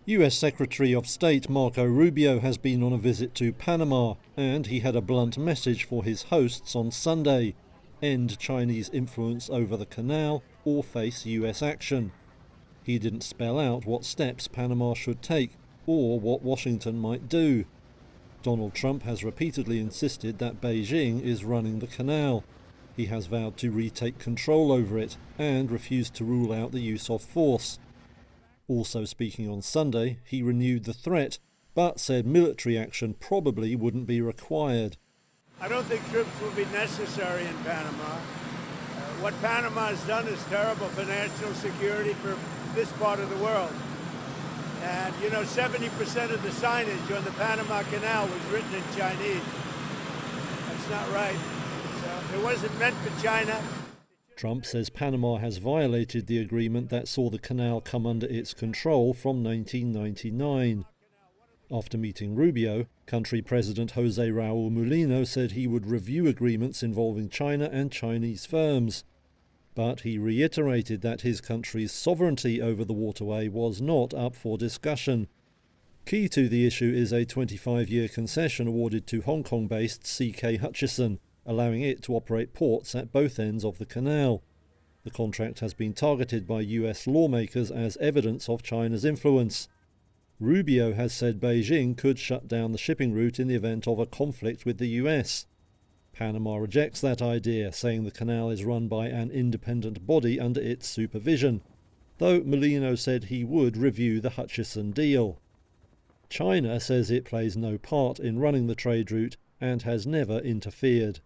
US Secretary of State Marco Rubio has been on a visit to Panama, and he had a blunt message for his hosts on Sunday: end Chinese influence over the canal or face US action. He didn't spell out what steps Panama should take or what Washington might do. Donald Trump has repeatedly insisted that Beijing is running the canal. He has vowed to retake control over it and refused to rule out the use of force. Also speaking on Sunday, he renewed the threat, but said military action probably wouldn't be required. I don't think troops will be necessary in Panama. What Panama has done is terrible for national security for this part of the world. And, 70% of the signage on the Panama Canal was written in Chinese. That's not right. So it wasn't meant for China. Trump says Panama has violated the agreement that saw the canal come under its control from 1999. After meeting Rubio, country President Jose Raul Mulino said he would review agreements involving China and Chinese firms. But he reiterated that his country's sovereignty over the waterway was not up for discussion. Key to the issue is a 25-year concession awarded to Hong Kong-based C.K. Hutchison, allowing it to operate ports at both ends of the canal. The contract has been targeted by US lawmakers as evidence of China's influence. Rubio has said Beijing could shut down the shipping route in the event of a conflict with the US. Panama rejects that idea, saying the canal is run by an independent body under its supervision, though Molino said he would review the Hutchison deal. China says it plays no part in running the trade route and has never interfered.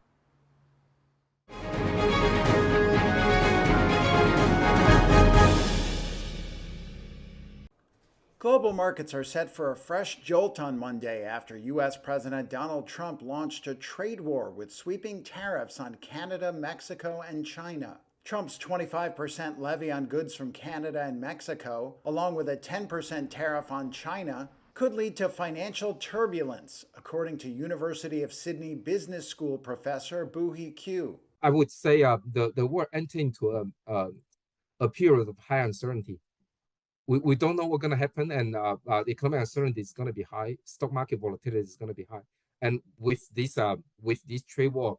Global markets are set for a fresh jolt on Monday after U.S. President Donald Trump launched a trade war with sweeping tariffs on Canada, Mexico, and China. Trump's 25% levy on goods from Canada and Mexico, along with a 10% tariff on China, could lead to financial turbulence, according to University of Sydney Business School professor Buhi Q. I would say the world entered into a period of high uncertainty. We don't know what's going to happen, and the economic uncertainty is going to be high. Stock market volatility is going to be high, and with this trade war,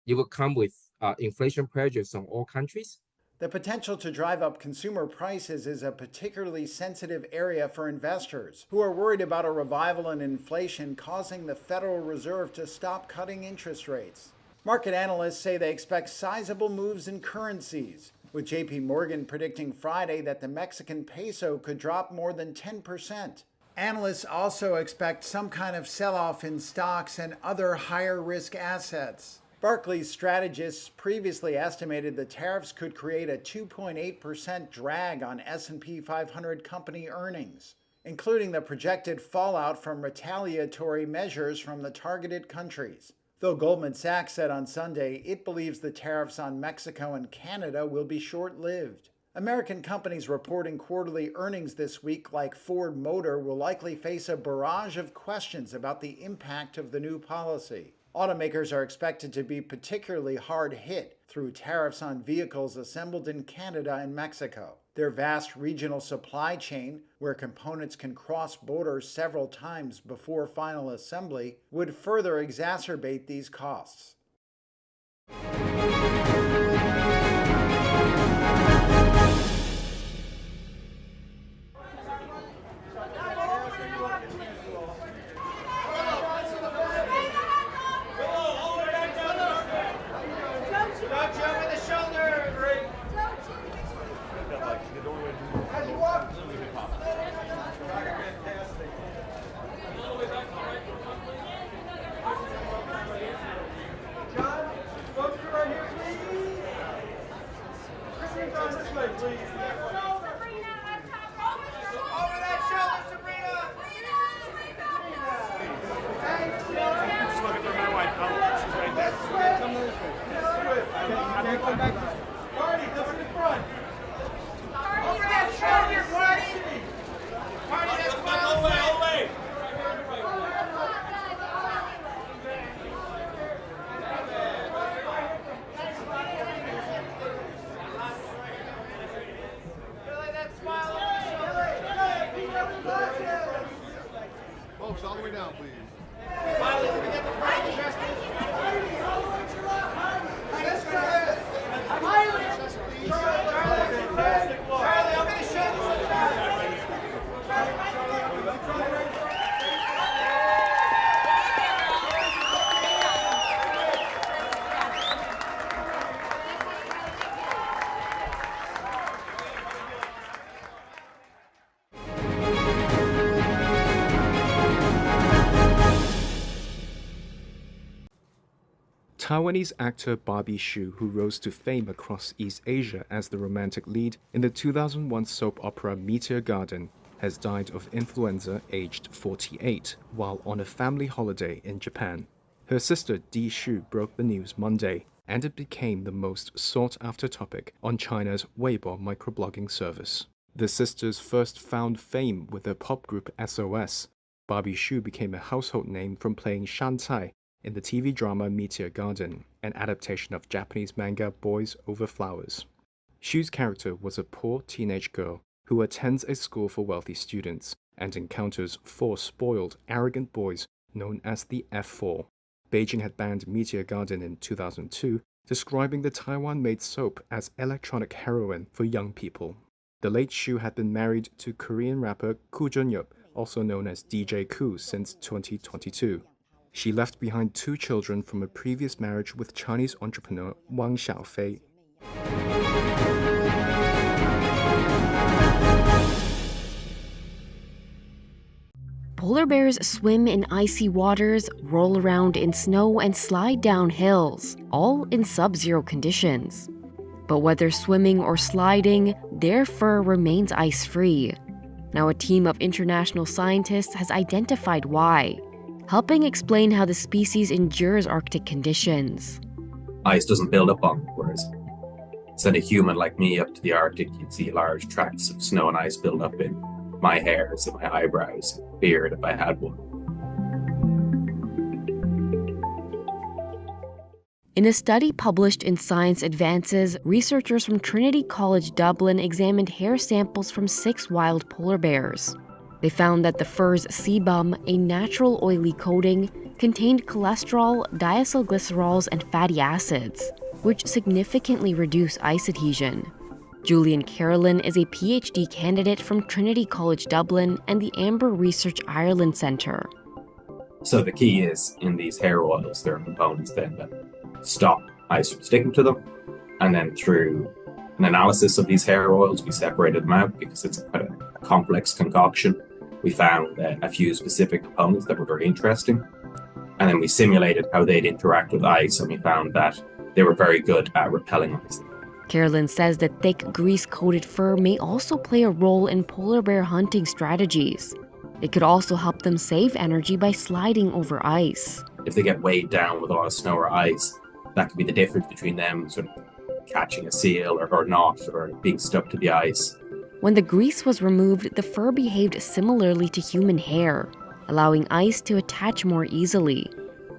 it will come with inflation pressures on all countries. The potential to drive up consumer prices is a particularly sensitive area for investors who are worried about a revival in inflation causing the Federal Reserve to stop cutting interest rates. Market analysts say they expect sizable moves in currencies, with JP Morgan predicting Friday that the Mexican peso could drop more than 10%. Analysts also expect some kind of sell-off in stocks and other higher-risk assets. Barclays strategists previously estimated the tariffs could create a 2.8% drag on S&P 500 company earnings, including the projected fallout from retaliatory measures from the targeted countries. Though Goldman Sachs said on Sunday it believes the tariffs on Mexico and Canada will be short-lived. American companies reporting quarterly earnings this week, like Ford Motor, will likely face a barrage of questions about the impact of the new policy. Automakers are expected to be particularly hard hit through tariffs on vehicles assembled in Canada and Mexico. Their vast regional supply chain, where components can cross borders several times before final assembly, would further exacerbate these costs. Taiwanese actor Bobby Hsu, who rose to fame across East Asia as the romantic lead in the 2001 soap opera Meteor Garden, has died of influenza aged 48 while on a family holiday in Japan. Her sister Di Hsu broke the news Monday, and it became the most sought-after topic on China's Weibo microblogging service. The sisters first found fame with their pop group SOS. Bobby Hsu became a household name from playing Shantai in the TV drama Meteor Garden, an adaptation of Japanese manga Boys Over Flowers. Hsu's character was a poor teenage girl who attends a school for wealthy students and encounters 4 spoiled, arrogant boys known as the F4. Beijing had banned Meteor Garden in 2002, describing the Taiwan-made soap as electronic heroin for young people. The late Hsu had been married to Korean rapper Koo Jun-yup, also known as DJ Koo, since 2022. She left behind 2 children from a previous marriage with Chinese entrepreneur Wang Xiaofei. Polar bears swim in icy waters, roll around in snow, and slide down hills, all in sub-zero conditions. But whether swimming or sliding, their fur remains ice-free. Now a team of international scientists has identified why, helping explain how the species endures Arctic conditions. Ice doesn't build up on it, whereas send a human like me up to the Arctic, you'd see large tracts of snow and ice build up in my hairs and my eyebrows, beard if I had one. In a study published in Science Advances, researchers from Trinity College Dublin examined hair samples from 6 wild polar bears. They found that the fur's sebum, a natural oily coating, contained cholesterol, diacylglycerols, and fatty acids, which significantly reduce ice adhesion. Julian Carolyn is a PhD candidate from Trinity College Dublin and the Amber Research Ireland Centre. So the key is, in these hair oils, there are components then that stop ice from sticking to them. And then through an analysis of these hair oils, we separated them out because it's quite a complex concoction. We found a few specific components that were very interesting. And then we simulated how they'd interact with ice, and we found that they were very good at repelling ice. Carolyn says that thick, grease-coated fur may also play a role in polar bear hunting strategies. It could also help them save energy by sliding over ice. If they get weighed down with a lot of snow or ice, that could be the difference between them sort of catching a seal or not, or being stuck to the ice. When the grease was removed, the fur behaved similarly to human hair, allowing ice to attach more easily.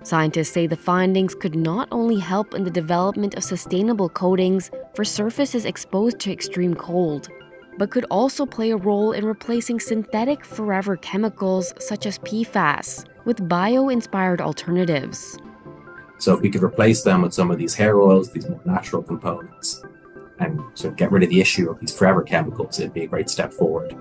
Scientists say the findings could not only help in the development of sustainable coatings for surfaces exposed to extreme cold, but could also play a role in replacing synthetic forever chemicals such as PFAS with bio-inspired alternatives. So if we could replace them with some of these hair oils, these more natural components, and sort of get rid of the issue of these forever chemicals, it'd be a great step forward.